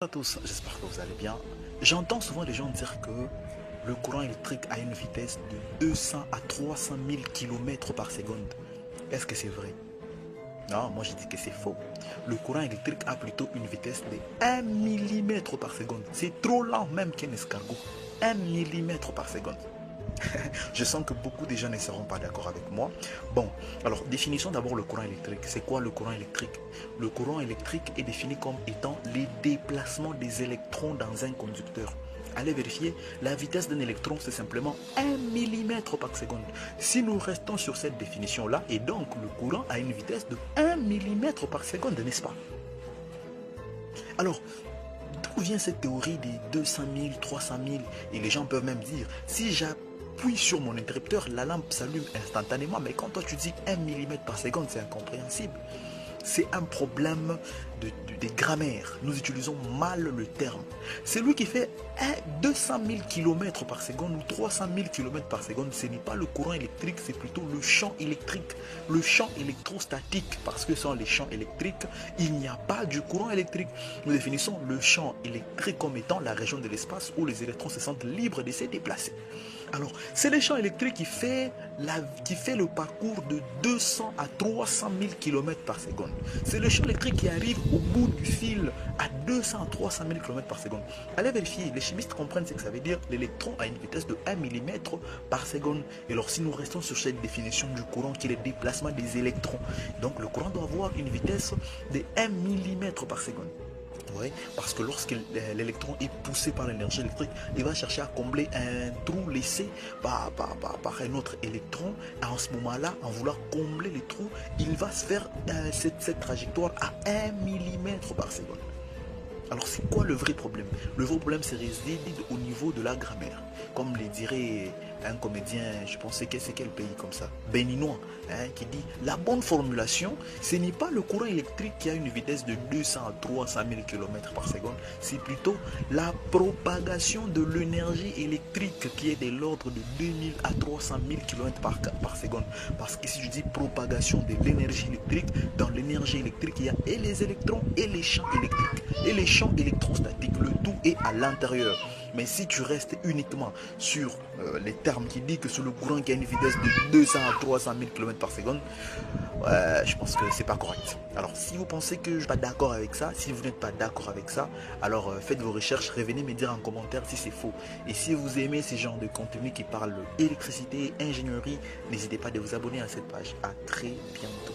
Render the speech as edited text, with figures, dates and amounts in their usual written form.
À tous, j'espère que vous allez bien. J'entends souvent les gens dire que le courant électrique a une vitesse de 200 à 300 000 km par seconde. Est-ce que c'est vrai? Non, moi je dis que c'est faux. Le courant électrique a plutôt une vitesse de 1 mm par seconde. C'est trop lent même qu'un escargot. 1 mm par seconde. Je sens que beaucoup de gens ne seront pas d'accord avec moi. Bon, alors définissons d'abord le courant électrique. C'est quoi le courant électrique? Le courant électrique est défini comme étant les déplacements des électrons dans un conducteur. Allez vérifier, la vitesse d'un électron c'est simplement 1 mm par seconde. Si nous restons sur cette définition-là, et donc le courant a une vitesse de 1 mm par seconde, n'est-ce pas? Alors, d'où vient cette théorie des 200 000, 300 000? Et les gens peuvent même dire, si j'appuie sur mon interrupteur, la lampe s'allume instantanément. Mais quand toi tu dis 1 mm par seconde, c'est incompréhensible. C'est un problème de grammaire. Nous utilisons mal le terme. C'est lui qui fait 200 000 km par seconde ou 300 000 km par seconde. Ce n'est pas le courant électrique, c'est plutôt le champ électrique. Le champ électrostatique, parce que sans les champs électriques, il n'y a pas du courant électrique. Nous définissons le champ électrique comme étant la région de l'espace où les électrons se sentent libres de se déplacer. Alors, c'est le champ électrique qui fait le parcours de 200 à 300 000 km par seconde. C'est le champ électrique qui arrive au bout du fil à 200 à 300 000 km par seconde. Allez vérifier, les chimistes comprennent ce que ça veut dire. L'électron a une vitesse de 1 mm par seconde. Et alors, si nous restons sur cette définition du courant qui est le déplacement des électrons, donc le courant doit avoir une vitesse de 1 mm par seconde. Oui, parce que lorsque l'électron est poussé par l'énergie électrique, il va chercher à combler un trou laissé par un autre électron. En ce moment-là, en vouloir combler les trous, il va se faire cette trajectoire à 1 mm par seconde. Alors c'est quoi le vrai problème? Le vrai problème c'est réside au niveau de la grammaire. Comme le dirait un comédien, je pensais que c'est quel pays comme ça, béninois, qui dit la bonne formulation, ce n'est pas le courant électrique qui a une vitesse de 200 à 300 000 km par seconde, c'est plutôt la propagation de l'énergie électrique qui est de l'ordre de 2000 à 300 000 km par seconde. Parce que si je dis propagation de l'énergie électrique, dans l'énergie électrique, il y a et les électrons et les champs électriques. Et les champs électrostatiques, le tout est à l'intérieur. Mais si tu restes uniquement sur les termes qui disent que c'est le courant qui a une vitesse de 200 à 300 000 km par seconde, je pense que c'est pas correct. Alors si vous pensez que je ne suis pas d'accord avec ça, si vous n'êtes pas d'accord avec ça, alors faites vos recherches, revenez me dire en commentaire si c'est faux. Et si vous aimez ce genre de contenu qui parle électricité, ingénierie, n'hésitez pas à vous abonner à cette page. À très bientôt.